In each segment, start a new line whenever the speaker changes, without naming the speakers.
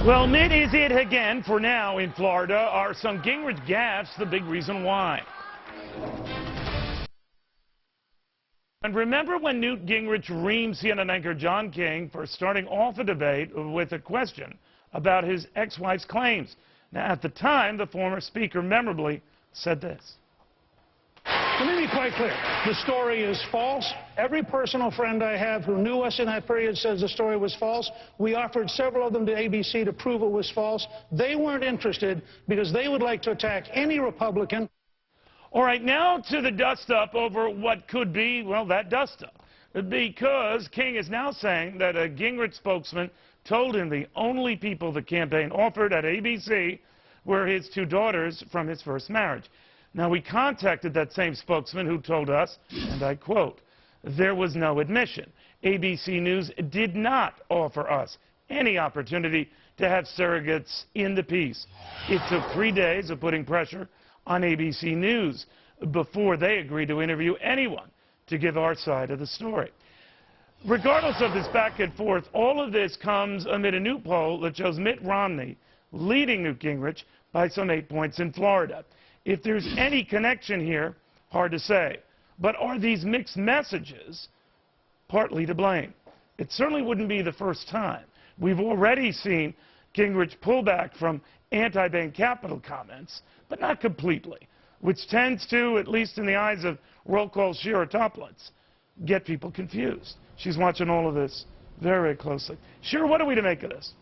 Well, Mitt is it again for now in Florida. Are some Gingrich gaffes the big reason why? And remember when Newt Gingrich reamed CNN anchor John King for starting off a debate with a question about his ex-wife's claims? Now, at the time, the former speaker memorably said this.
Let me be quite clear. The story is false. Every personal friend I have who knew us in that period says the story was false. We offered several of them to ABC to prove it was false. They weren't interested because they would like to attack any Republican.
All right, now to the dust-up over what could be, well, that dust-up. Because King is now saying that a Gingrich spokesman told him the only people the campaign offered at ABC were his two daughters from his first marriage. Now, we contacted that same spokesman who told us, and I quote, "There was no admission. ABC News did not offer us any opportunity to have surrogates in the piece. It took 3 days of putting pressure on ABC News before they agreed to interview anyone to give our side of the story." Regardless of this back and forth, all of this comes amid a new poll that shows Mitt Romney leading Newt Gingrich by some 8 points in Florida. If there's any connection here, hard to say. But are these mixed messages partly to blame? It certainly wouldn't be the first time. We've already seen Gingrich pull back from anti-Bain Capital comments, but not completely, which tends to, at least in the eyes of roll call Shira Toeplitz, get people confused. She's watching all of this very, very closely. Shira, what are we to make of this?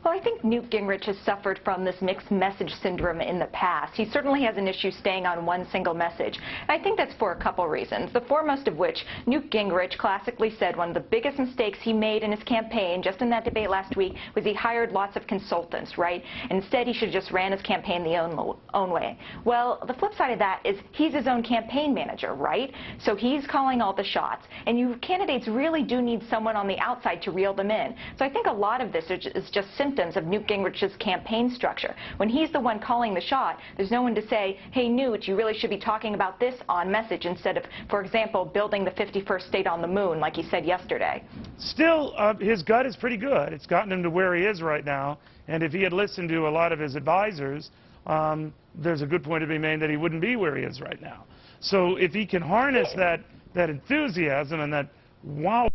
Well, I think Newt Gingrich has suffered from this mixed message syndrome in the past. He certainly has an issue staying on one single message. And I think that's for a couple reasons. The foremost of which, Newt Gingrich classically said one of the biggest mistakes he made in his campaign, just in that debate last week, was he hired lots of consultants, right? Instead, he should have just ran his campaign the own way. Well, the flip side of that is he's his own campaign manager, right? So he's calling all the shots. And you candidates really do need someone on the outside to reel them in. So I think a lot of this is just symptoms of Newt Gingrich's campaign structure. When he's the one calling the shot, there's no one to say, hey, Newt, you really should be talking about this on message instead of, for example, building the 51st state on the moon, like he said yesterday.
Still, his gut is pretty good. It's gotten him to where he is right now. And if he had listened to a lot of his advisors, there's a good point to be made that he wouldn't be where he is right now. So if he can harness that enthusiasm and that wow.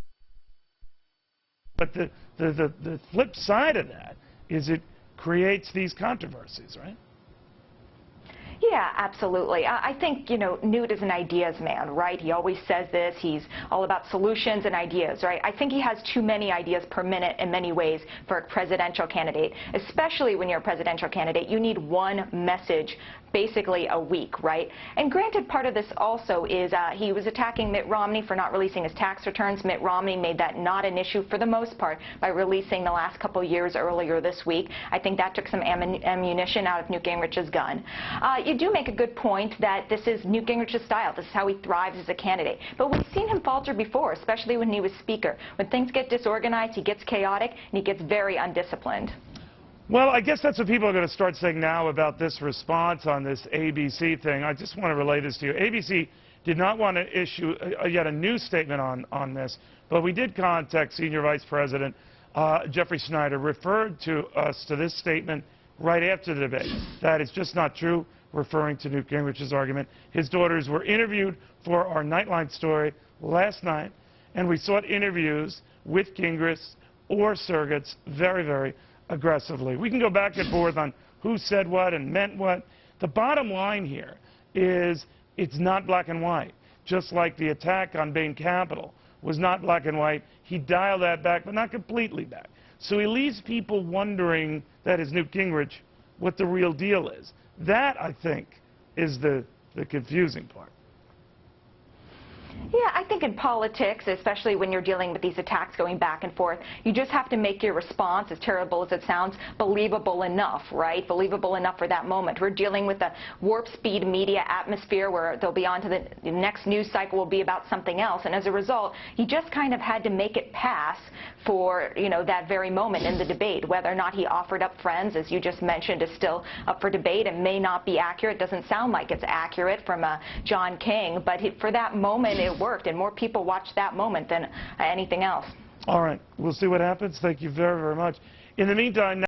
But the flip side of that is it creates these controversies, right?
Yeah, absolutely. I think, you know, Newt is an ideas man, right? He always says this. He's all about solutions and ideas, right? I think he has too many ideas per minute in many ways for a presidential candidate, especially when you're a presidential candidate. You need one message basically a week, right? And granted, part of this also is he was attacking Mitt Romney for not releasing his tax returns. Mitt Romney made that not an issue for the most part by releasing the last couple years earlier this week. I think that took some ammunition out of Newt Gingrich's gun. You do make a good point that this is Newt Gingrich's style. This is how he thrives as a candidate. But we've seen him falter before, especially when he was speaker. When things get disorganized, he gets chaotic, and he gets very undisciplined.
Well, I guess that's what people are going to start saying now about this response on this ABC thing. I just want to relay this to you. ABC did not want to issue yet a new statement on this, but we did contact Senior Vice President Jeffrey Schneider, referred to us to this statement right after the debate. That is just not true, referring to Newt Gingrich's argument. His daughters were interviewed for our Nightline story last night, and we sought interviews with Gingrich or surrogates very, very aggressively. We can go back and forth on who said what and meant what. The bottom line here is it's not black and white. Just like the attack on Bain Capital was not black and white, he dialed that back, but not completely back. So he leaves people wondering, that is Newt Gingrich, what the real deal is. That, I think, is the confusing part.
Yeah, I think in politics, especially when you're dealing with these attacks going back and forth, you just have to make your response, as terrible as it sounds, believable enough, right? Believable enough for that moment. We're dealing with a warp speed media atmosphere where they'll be on to the next news cycle will be about something else. And as a result, he just kind of had to make it pass for, you know, that very moment in the debate. Whether or not he offered up friends, as you just mentioned, is still up for debate and may not be accurate. Doesn't sound like it's accurate from John King, but for that moment it worked, and more people watched that moment than anything else.
All right. We'll see what happens. Thank you very, very much. In the meantime,